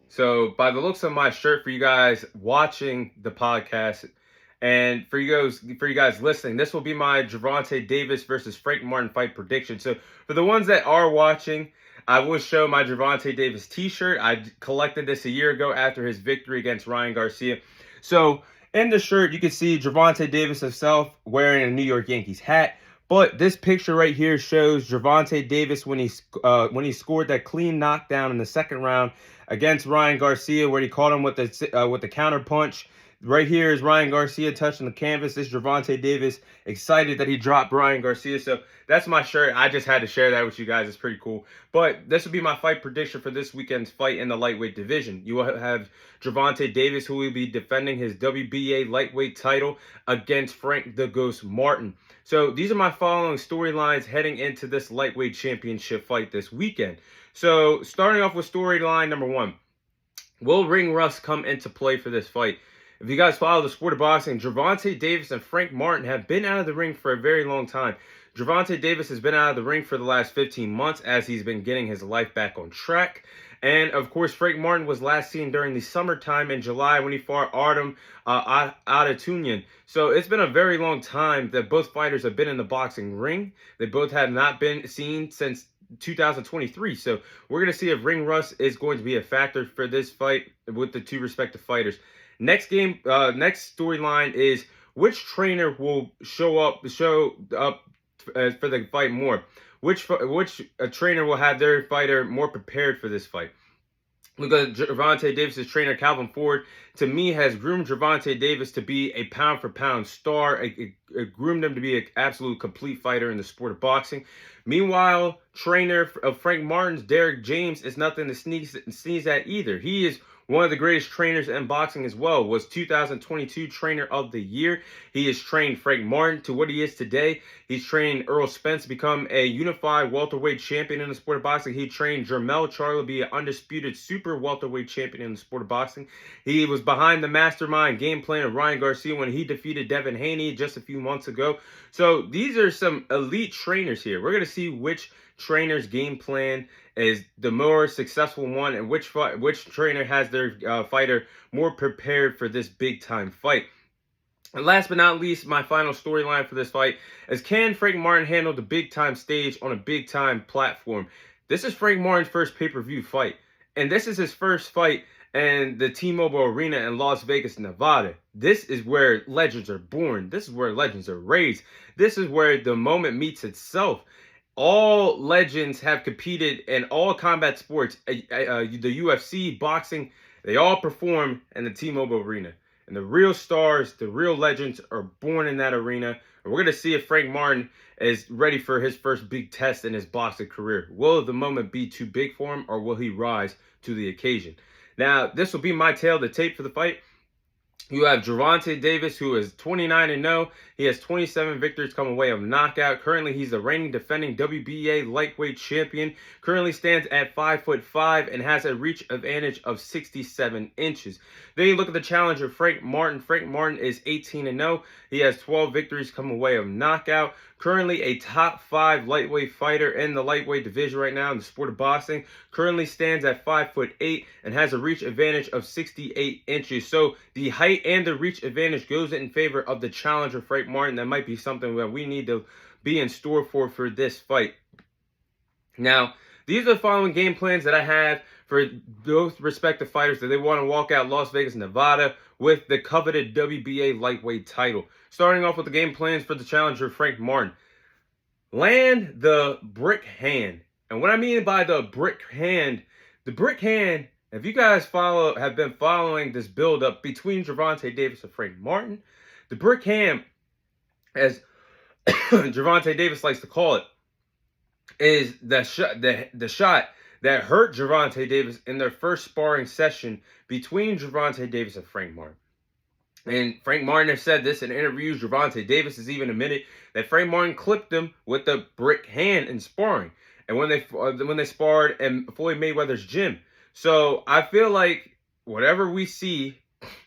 So, by the looks of my shirt, for you guys watching the podcast, and for you guys listening, this will be my Gervonta Davis versus Frank Martin fight prediction. So, for the ones that are watching, I will show my Gervonta Davis T-shirt. I collected this a year ago after his victory against Ryan Garcia. So, in the shirt, you can see Gervonta Davis himself wearing a New York Yankees hat. But this picture right here shows Gervonta Davis when he scored that clean knockdown in the second round against Ryan Garcia, where he caught him with the counter punch. Right here is Ryan Garcia touching the canvas. This is Gervonta Davis excited that he dropped Ryan Garcia. So that's my shirt. I just had to share that with you guys. It's pretty cool. But this will be my fight prediction for this weekend's fight in the lightweight division. You will have Gervonta Davis, who will be defending his WBA lightweight title against Frank the Ghost Martin. So these are my following storylines heading into this lightweight championship fight this weekend. So starting off with storyline number one, will ring rust come into play for this fight? If you guys follow the sport of boxing, Gervonta Davis and Frank Martin have been out of the ring for a very long time. Gervonta Davis has been out of the ring for the last 15 months as he's been getting his life back on track. And, of course, Frank Martin was last seen during the summertime in July when he fought Artem Adatunian. So it's been a very long time that both fighters have been in the boxing ring. They both have not been seen since 2023. So we're going to see if ring rust is going to be a factor for this fight with the two respective fighters. Next storyline is which trainer will show up for the fight more. Which trainer will have their fighter more prepared for this fight? Look at Gervonta Davis' trainer, Calvin Ford, to me, has groomed Gervonta Davis to be a pound-for-pound star. It groomed him to be an absolute complete fighter in the sport of boxing. Meanwhile, trainer of Frank Martin's, Derek James, is nothing to sneeze at either. He is one of the greatest trainers in boxing as well. Was 2022 Trainer of the Year. He has trained Frank Martin to what he is today. He's trained Earl Spence to become a unified welterweight champion in the sport of boxing. He trained Jermell Charlo to be an undisputed super welterweight champion in the sport of boxing. He was behind the mastermind game plan of Ryan Garcia when he defeated Devin Haney just a few months ago. So these are some elite trainers here. We're going to see which trainer's game plan is the more successful one and which trainer has their fighter more prepared for this big time fight. And last but not least, my final storyline for this fight is, can Frank Martin handle the big time stage on a big time platform? This is Frank Martin's first pay-per-view fight, and this is his first fight in the T-Mobile Arena in Las Vegas, Nevada. This is where legends are born. This is where legends are raised. This is where the moment meets itself. All legends have competed in all combat sports, the UFC, boxing, they all perform in the T-Mobile Arena. And the real stars, the real legends are born in that arena. And we're going to see if Frank Martin is ready for his first big test in his boxing career. Will the moment be too big for him, or will he rise to the occasion? Now, this will be my tail of the tape for the fight. You have Gervonta Davis, who is 29-0. He has 27 victories come away of knockout. Currently, he's the reigning defending WBA lightweight champion. Currently stands at 5'5" and has a reach advantage of 67 inches. Then you look at the challenger, Frank Martin. Frank Martin is 18-0. He has 12 victories come away of knockout. Currently a top 5 lightweight fighter in the lightweight division right now in the sport of boxing. Currently stands at 5'8" and has a reach advantage of 68 inches. So the height and the reach advantage goes in favor of the challenger, Frank Martin. That might be something that we need to be in store for this fight. Now, these are the following game plans that I have for those respective fighters that they want to walk out Las Vegas, Nevada with the coveted WBA lightweight title. Starting off with the game plans for the challenger, Frank Martin. Land the brick hand. And what I mean by the brick hand, if you guys have been following this build-up between Gervonta Davis and Frank Martin, the brick hand, as Gervonta Davis likes to call it, is the shot that hurt Gervonta Davis in their first sparring session between Gervonta Davis and Frank Martin. And Frank Martin has said this in interviews. Gervonta Davis has even admitted that Frank Martin clipped him with the brick hand in sparring, and when they sparred in Floyd Mayweather's gym. So I feel like whatever we see,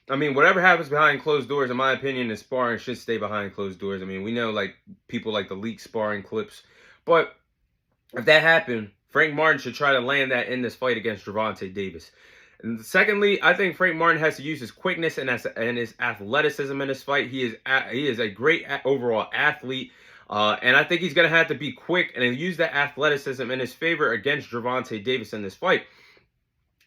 whatever happens behind closed doors, in my opinion, in sparring should stay behind closed doors. We know like people like to leak sparring clips, but if that happened, Frank Martin should try to land that in this fight against Gervonta Davis. And secondly, I think Frank Martin has to use his quickness and his athleticism in this fight. He is a great overall athlete. And I think he's going to have to be quick and use that athleticism in his favor against Gervonta Davis in this fight.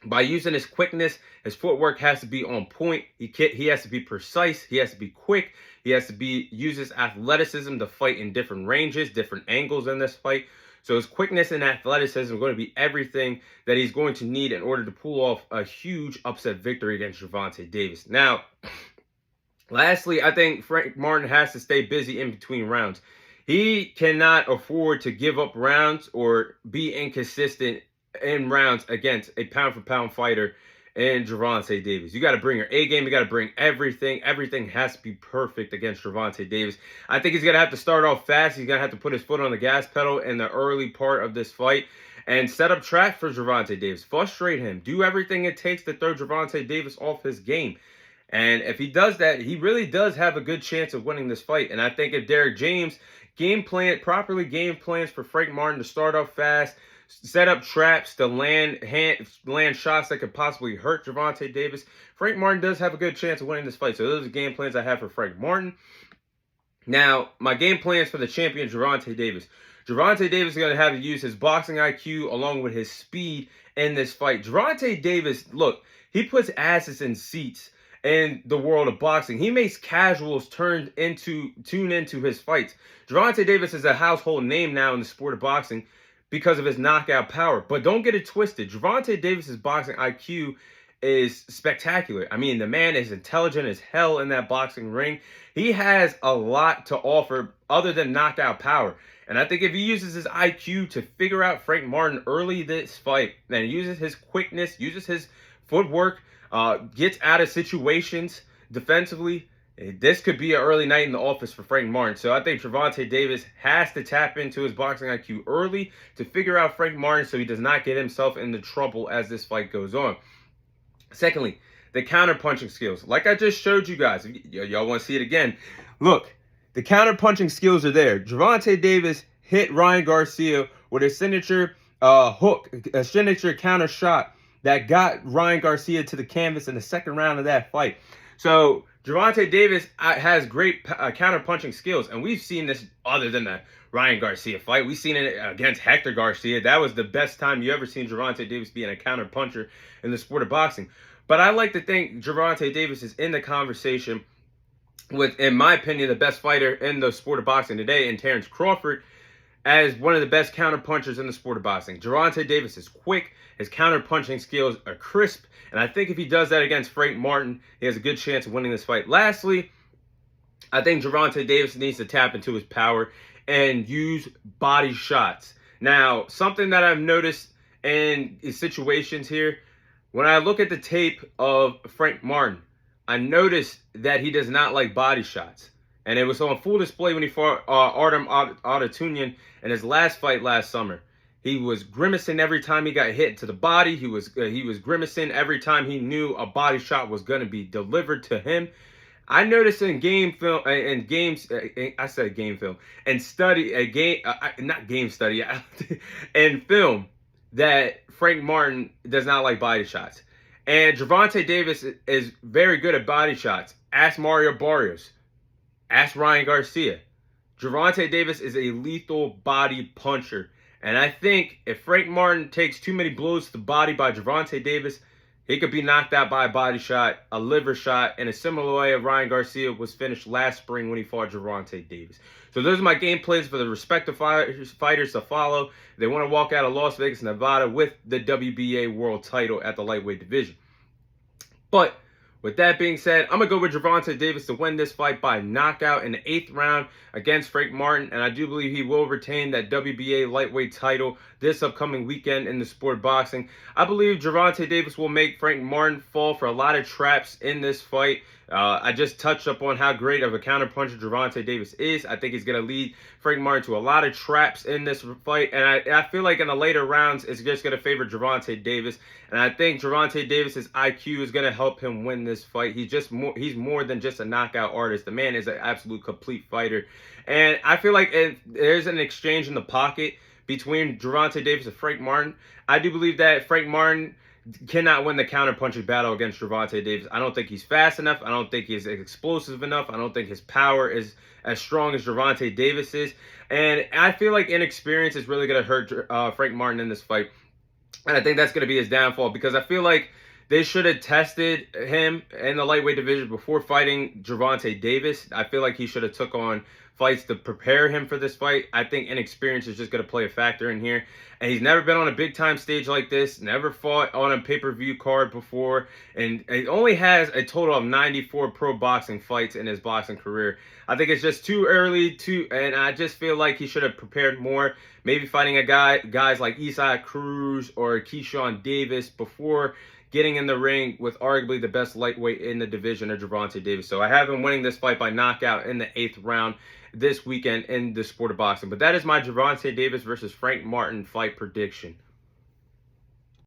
By using his quickness, his footwork has to be on point. He has to be precise. He has to be quick. He has to use his athleticism to fight in different ranges, different angles in this fight. So his quickness and athleticism are going to be everything that he's going to need in order to pull off a huge upset victory against Gervonta Davis. Now, lastly, I think Frank Martin has to stay busy in between rounds. He cannot afford to give up rounds or be inconsistent in rounds against a pound-for-pound fighter in Gervonta Davis. You got to bring your A game. You got to bring everything. Everything has to be perfect against Gervonta Davis. I think he's going to have to start off fast. He's going to have to put his foot on the gas pedal in the early part of this fight and set up track for Gervonta Davis. Frustrate him. Do everything it takes to throw Gervonta Davis off his game. And if he does that, he really does have a good chance of winning this fight. And I think if Derrick James properly game plans for Frank Martin to start off fast, set up traps to land shots that could possibly hurt Gervonta Davis, Frank Martin does have a good chance of winning this fight. So those are the game plans I have for Frank Martin. Now, my game plans for the champion, Gervonta Davis. Gervonta Davis is going to have to use his boxing IQ along with his speed in this fight. Gervonta Davis, look, he puts asses in seats in the world of boxing. He makes casuals tune into his fights. Gervonta Davis is a household name now in the sport of boxing because of his knockout power. But don't get it twisted. Gervonta Davis's boxing IQ is spectacular. I mean, the man is intelligent as hell in that boxing ring. He has a lot to offer other than knockout power. And I think if he uses his IQ to figure out Frank Martin early this fight, and uses his quickness, uses his footwork, gets out of situations defensively, this could be an early night in the office for Frank Martin. So I think Gervonta Davis has to tap into his boxing IQ early to figure out Frank Martin so he does not get himself into trouble as this fight goes on. Secondly, the counter-punching skills. Like I just showed you guys, y'all want to see it again. Look, the counter-punching skills are there. Gervonta Davis hit Ryan Garcia with a signature hook, a signature counter shot that got Ryan Garcia to the canvas in the second round of that fight. So Gervonta Davis has great counter-punching skills, and we've seen this other than the Ryan Garcia fight. We've seen it against Hector Garcia. That was the best time you ever seen Gervonta Davis being a counter-puncher in the sport of boxing. But I like to think Gervonta Davis is in the conversation with, in my opinion, the best fighter in the sport of boxing today, in Terrence Crawford, as one of the best counter-punchers in the sport of boxing. Gervonta Davis is quick. His counter-punching skills are crisp. And I think if he does that against Frank Martin, he has a good chance of winning this fight. Lastly, I think Gervonta Davis needs to tap into his power and use body shots. Now, something that I've noticed in situations here, when I look at the tape of Frank Martin, I noticed that he does not like body shots. And it was on full display when he fought Artem Adatunian in his last fight last summer. He was grimacing every time he got hit to the body. He was grimacing every time he knew a body shot was going to be delivered to him. I noticed in game film, in games, I said game film, and in film, that Frank Martin does not like body shots. And Gervonta Davis is very good at body shots. Ask Mario Barrios. Ask Ryan Garcia. Gervonta Davis is a lethal body puncher. And I think if Frank Martin takes too many blows to the body by Gervonta Davis, he could be knocked out by a body shot, a liver shot, in a similar way of Ryan Garcia was finished last spring when he fought Gervonta Davis. So those are my game plans for the respective fighters to follow. They want to walk out of Las Vegas, Nevada with the WBA world title at the lightweight division. But with that being said, I'm going to go with Gervonta Davis to win this fight by knockout in the 8th round against Frank Martin. And I do believe he will retain that WBA lightweight title this upcoming weekend in the sport of boxing. I believe Gervonta Davis will make Frank Martin fall for a lot of traps in this fight. I just touched up on how great of a counterpuncher Gervonta Davis is. I think he's going to lead Frank Martin to a lot of traps in this fight. And I feel like in the later rounds, it's just going to favor Gervonta Davis. And I think Gervonta Davis's IQ is going to help him win this fight. He's more than just a knockout artist. The man is an absolute complete fighter. And I feel like if there's an exchange in the pocket between Gervonta Davis and Frank Martin, I do believe that Frank Martin cannot win the counter-punching battle against Gervonta Davis. I don't think he's fast enough. I don't think he's explosive enough. I don't think his power is as strong as Gervonta Davis is. And I feel like inexperience is really going to hurt Frank Martin in this fight. And I think that's going to be his downfall, because I feel like they should have tested him in the lightweight division before fighting Gervonta Davis. I feel like he should have took on fights to prepare him for this fight. I think inexperience is just going to play a factor in here. And he's never been on a big-time stage like this, never fought on a pay-per-view card before, and he only has a total of 94 pro boxing fights in his boxing career. I think it's just too early and I just feel like he should have prepared more, maybe fighting guys like Isaac Cruz or Keyshawn Davis before getting in the ring with arguably the best lightweight in the division of Gervonta Davis. So I have him winning this fight by knockout in the 8th round this weekend in the sport of boxing. But that is my Gervonta Davis versus Frank Martin fight prediction.